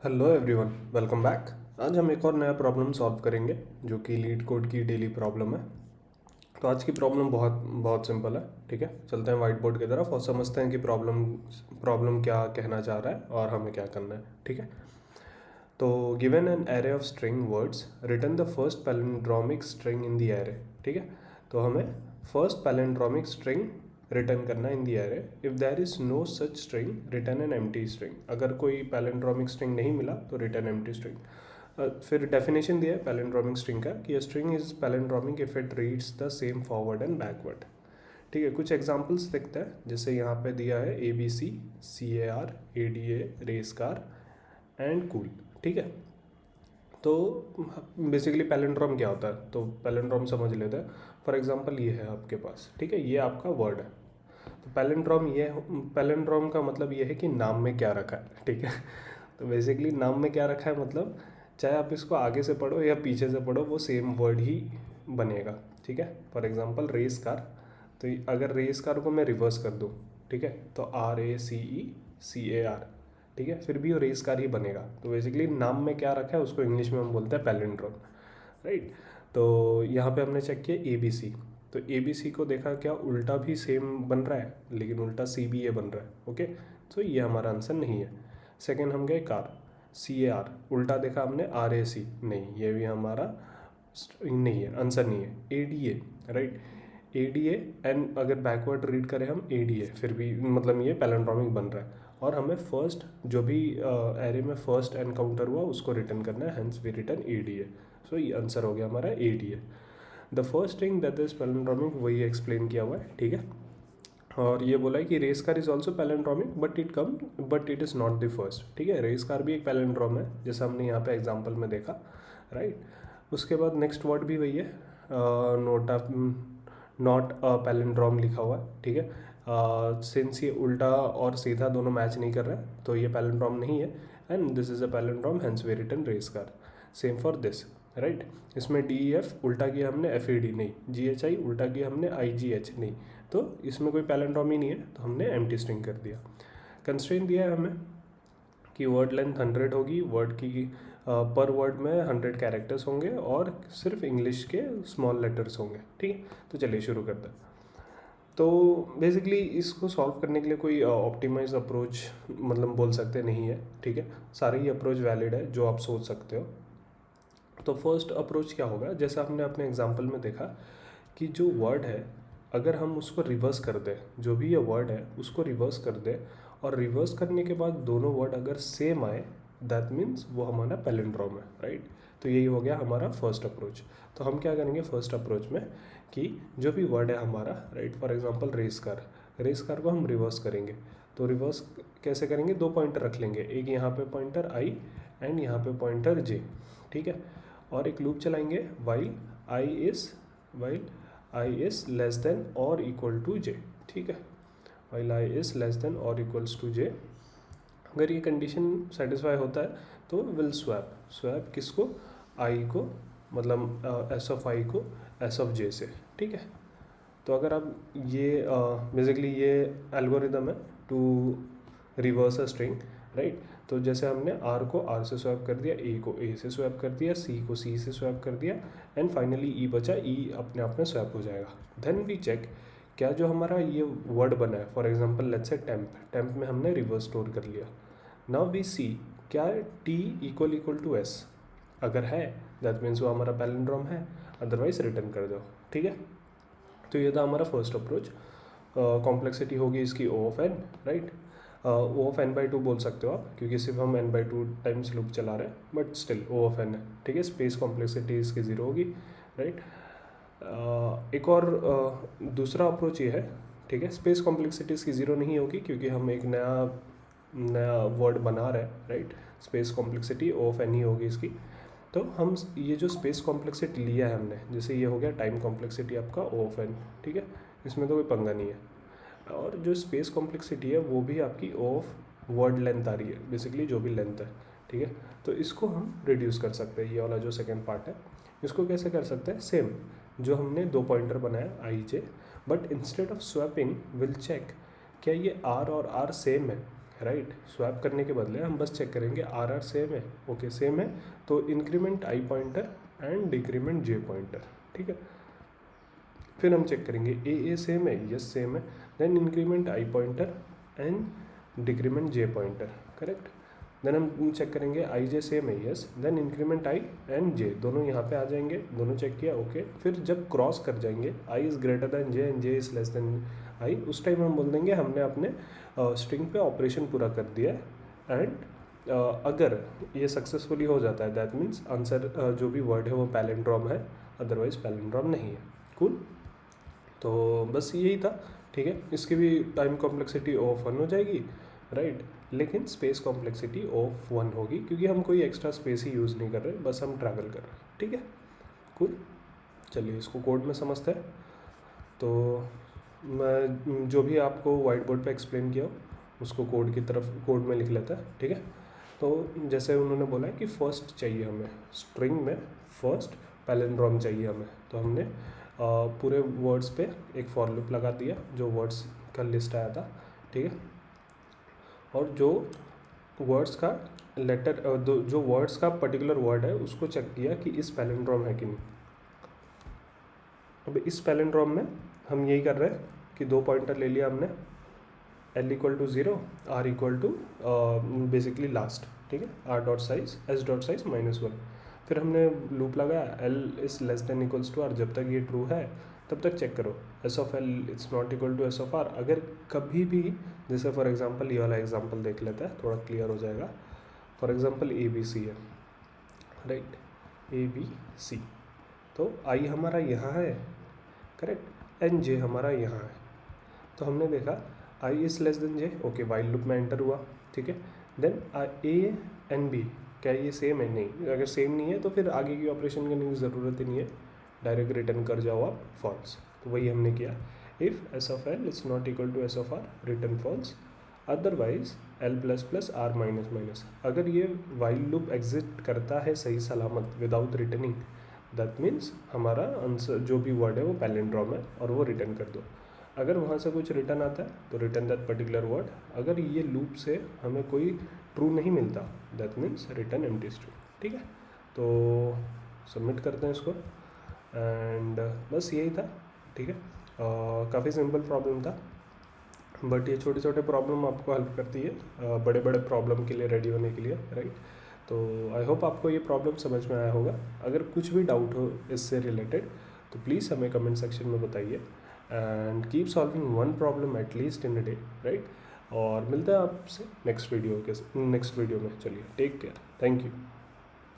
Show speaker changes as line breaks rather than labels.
Hello everyone, welcome back. आज हम एक और नया प्रॉब्लम सॉल्व करेंगे जो कि लीड कोड की डेली प्रॉब्लम है। तो आज की प्रॉब्लम बहुत बहुत सिंपल है। ठीक है, चलते हैं वाइट बोर्ड की तरफ और समझते हैं कि प्रॉब्लम प्रॉब्लम क्या कहना चाह रहा है और हमें क्या करना है। ठीक है, तो given an array of string words, return the first palindromic string in the array. ठीक है, तो हमें फर्स्ट पैलिंड्रोमिक स्ट्रिंग रिटर्न करना in the array. If there is no such string, return an empty string. अगर कोई palindromic string नहीं मिला तो रिटर्न एम्प्टी स्ट्रिंग। फिर डेफिनेशन दिया है पैलिंड्रोमिक स्ट्रिंग का कि string is palindromic if it reads the same forward and backward. ठीक है, कुछ एग्जांपल्स देखते हैं। जैसे यहाँ पे दिया है ABC, CAR, ADA, race car and cool. ठीक है, तो बेसिकली पैलिंड्रोम क्या होता है, तो पैलिंड्रोम समझ लेते हैं। फॉर एग्जांपल ये है आपके पास, ठीक है, ये आपका वर्ड है। तो पैलिंड्रोम का मतलब ये है कि नाम में क्या रखा है। ठीक है, तो बेसिकली नाम में क्या रखा है मतलब चाहे आप इसको आगे से पढ़ो या पीछे से पढ़ो वो सेम वर्ड ही बनेगा। ठीक है, फॉर एग्जांपल रेस कार, तो अगर रेस कार को मैं रिवर्स कर दूँ, ठीक है, तो RACECAR, ठीक है, फिर भी वो रेस कार ही बनेगा। तो बेसिकली नाम में क्या रखा है उसको इंग्लिश में हम बोलते हैं पैलिंड्रोम, राइट। तो यहाँ पे हमने चेक किया ABC, तो ABC को देखा क्या उल्टा भी सेम बन रहा है, लेकिन उल्टा CBA बन रहा है। ओके, तो ये हमारा आंसर नहीं है। सेकेंड हम गए कार, CAR, उल्टा देखा हमने RAC, नहीं, ये भी हमारा नहीं है, आंसर नहीं है। ADA, राइट, ADA एंड अगर बैकवर्ड रीड करें हम ADA, फिर भी मतलब ये पैलिंड्रोमिक बन रहा है। और हमें फर्स्ट जो भी एरे में फर्स्ट एनकाउंटर हुआ उसको रिटर्न करना है, हेंस वी रिटर्न ADA। सो ये आंसर हो गया हमारा ADA। The first thing that is palindromic वही एक्सप्लेन किया हुआ है। ठीक है, और ये बोला है कि race car is also palindromic but it is not the first. ठीक है, रेस कार भी एक पैलिंड्रोम है जैसा हमने यहाँ पे एग्जाम्पल में देखा, राइट। उसके बाद नेक्स्ट वर्ड भी वही है, नॉट पैलिंड्रोम लिखा हुआ है। ठीक है, सिंस ये उल्टा और सीधा दोनों मैच नहीं कर रहा है तो ये पैलिंड्रोम नहीं है, and this is a palindrome, hence we return race car. Same for this, right. इसमें DEF उल्टा किया हमने FAD नहीं, GHI उल्टा किया हमने IGH नहीं, तो इसमें कोई पैलिंड्रोम ही नहीं है, तो हमने एम्प्टी स्ट्रिंग कर दिया। कंस्ट्रेंट दिया है हमें कि वर्ड लेंथ 100 होगी, वर्ड की पर वर्ड में 100 कैरेक्टर्स होंगे और सिर्फ इंग्लिश के स्मॉल लेटर्स होंगे। ठीक है, तो चलिए शुरू करते हैं। तो बेसिकली इसको सॉल्व करने के लिए कोई ऑप्टिमाइज अप्रोच मतलब बोल सकते नहीं है। ठीक है, सारे ही अप्रोच वैलिड है जो आप सोच सकते हो। तो फर्स्ट अप्रोच क्या होगा, जैसा हमने अपने एग्जांपल में देखा कि जो वर्ड है अगर हम उसको रिवर्स कर दें, जो भी ये वर्ड है उसको रिवर्स कर दें, और रिवर्स करने के बाद दोनों वर्ड अगर सेम आए, दैट मीन्स वो हमारा पैलिंड्रोम है, राइट। तो यही हो गया हमारा फर्स्ट अप्रोच। तो हम क्या करेंगे फर्स्ट अप्रोच में कि जो भी वर्ड है हमारा, right, for example race car को हम रिवर्स करेंगे। तो रिवर्स कैसे करेंगे, दो पॉइंटर रख लेंगे, एक यहाँ पे पॉइंटर I एंड यहाँ पे पॉइंटर J। ठीक है, और एक लूप चलाएंगे while I is less than और इक्वल टू J। ठीक है, while I is less than और इक्वल्स टू J। अगर ये कंडीशन सेटिस्फाई होता है तो विल स्वैप किसको, I को, मतलब S ऑफ I को S ऑफ J से। ठीक है, तो अगर आप ये बेसिकली ये एल्गोरिदम है to reverse a string, right. तो जैसे हमने R को R से स्वैप कर दिया, A को A से स्वैप कर दिया, C को C से स्वैप कर दिया, एंड फाइनली E बचा, E अपने आप में स्वैप हो जाएगा। देन वी चेक क्या जो हमारा ये वर्ड बना है, for example let's say temp में हमने रिवर्स स्टोर कर लिया। नाउ वी सी क्या T इक्वल टू S, अगर है दैट मीन्स वो हमारा पैलिंड्रोम है, अदरवाइज रिटर्न कर दो। ठीक है, तो ये था हमारा फर्स्ट अप्रोच। कॉम्प्लेक्सिटी होगी इसकी O of n, right. O of n/2 बोल सकते हो आप, क्योंकि सिर्फ हम n/2 टाइम्स लूप चला रहे हैं, but still O of n है। ठीक है, स्पेस कॉम्प्लेक्सिटी इसकी 0 होगी, राइट। एक और दूसरा अप्रोच ये है, ठीक है, स्पेस कॉम्प्लेक्सिटी इसकी 0 नहीं होगी क्योंकि हम एक नया वर्ड बना रहे हैं, right. Space complexity O of n ही होगी इसकी। तो हम ये जो स्पेस कॉम्प्लेक्सिटी लिया है हमने, जैसे ये हो गया टाइम कॉम्प्लेक्सिटी आपका O ऑफ n, ठीक है, इसमें तो कोई पंगा नहीं है। और जो स्पेस कॉम्प्लेक्सिटी है वो भी आपकी O ऑफ वर्ड लेंथ आ रही है, बेसिकली जो भी लेंथ है। ठीक है, तो इसको हम रिड्यूस कर सकते हैं, ये वाला जो सेकेंड पार्ट है इसको कैसे कर सकते हैं, सेम जो हमने दो पॉइंटर बनाया IJ, but instead of swapping will check क्या ये R और R सेम है, राइट। स्वैप करने के बदले हम बस चेक करेंगे आर सेम है, ओके सेम है, तो increment I pointer and decrement J pointer, ठीक है। फिर हम चेक करेंगे ए सेम है, यस सेम है, then increment I pointer and decrement J pointer, correct. Then हम चेक करेंगे आई जे सेम है, yes, then increment I and जे, दोनों यहाँ पे आ जाएंगे, दोनों चेक किया, ओके। फिर जब क्रॉस कर जाएंगे I is greater than J and J is less than I, उस टाइम हम बोल देंगे हमने अपने स्ट्रिंग पे ऑपरेशन पूरा कर दिया है। एंड अगर ये सक्सेसफुली हो जाता है दैट मीन्स आंसर जो भी वर्ड है वो पैलिंड्रोम है, अदरवाइज पैलिंड्रोम नहीं है। कूल। तो बस यही था, ठीक है। इसकी भी टाइम कॉम्प्लेक्सिटी ऑफ 1 हो जाएगी, राइट, लेकिन स्पेस कॉम्प्लेक्सिटी ऑफ 1 होगी क्योंकि हम कोई एक्स्ट्रा स्पेस ही यूज़ नहीं कर रहे, बस हम ट्रैवल कर रहे हैं, ठीक है। कूल। चलिए इसको कोड में समझते हैं। तो मैं जो भी आपको वाइट बोर्ड पे एक्सप्लेन किया उसको कोड की तरफ कोड में लिख लेता है, ठीक है। तो जैसे उन्होंने बोला है कि फर्स्ट चाहिए हमें, स्ट्रिंग में फर्स्ट पैलिंड्रोम चाहिए हमें, तो हमने पूरे वर्ड्स पे एक फॉर लूप लगा दिया, जो वर्ड्स का लिस्ट आया था, ठीक है। और जो वर्ड्स का लेटर जो वर्ड्स का पर्टिकुलर वर्ड है उसको चेक किया कि इस पैलिंड्रोम है कि नहीं। अब इस पैलिंड्रोम में हम यही कर रहे हैं कि 2 पॉइंटर ले लिया हमने, l equal to 0, r equal to basically last, ठीक है, r dot size s dot size -1। फिर हमने लूप लगाया l is less than equals to r, जब तक ये ट्रू है तब तक चेक करो s of l it's not equal to s of r। अगर कभी भी, जैसे फॉर एग्जांपल ये वाला एग्जांपल देख लेते हैं, थोड़ा क्लियर हो जाएगा। फॉर एग्जांपल ABC है, राइट, ABC, तो I हमारा यहाँ है, करेक्ट, एंड J हमारा यहाँ है। तो हमने देखा I is less then J, okay, while loop में एंटर हुआ, ठीक है। देन A एंड B, क्या ये सेम है? नहीं। अगर सेम नहीं है तो फिर आगे की ऑपरेशन करने की ज़रूरत ही नहीं है, डायरेक्ट रिटर्न कर जाओ आप फॉल्स। तो वही हमने किया, if s of l is not equal to s of r, return false, otherwise l plus plus r minus minus. अगर ये वाइल लूप एग्जिट करता है सही सलामत विदाउट रिटर्निंग, दैट मीन्स हमारा आंसर जो भी वर्ड है वो पैलिंड्रोम है और वो रिटर्न कर दो। अगर वहाँ से कुछ रिटर्न आता है तो रिटर्न दैट पर्टिकुलर वर्ड। अगर ये लूप से हमें कोई ट्रू नहीं मिलता that means return empty string, ठीक है। तो सबमिट करते हैं इसको एंड बस यही था, ठीक है। काफ़ी सिंपल प्रॉब्लम था, बट ये छोटे छोटे प्रॉब्लम आपको हेल्प करती है बड़े बड़े प्रॉब्लम के लिए रेडी होने के लिए, राइट। तो आई होप आपको ये प्रॉब्लम समझ में आया होगा। अगर कुछ भी डाउट हो इससे रिलेटेड तो प्लीज़ हमें कमेंट सेक्शन में बताइए and keep solving one problem at least in a day, right. और मिलते हैं आपसे नेक्स्ट वीडियो में। चलिए टेक केयर, थैंक यू।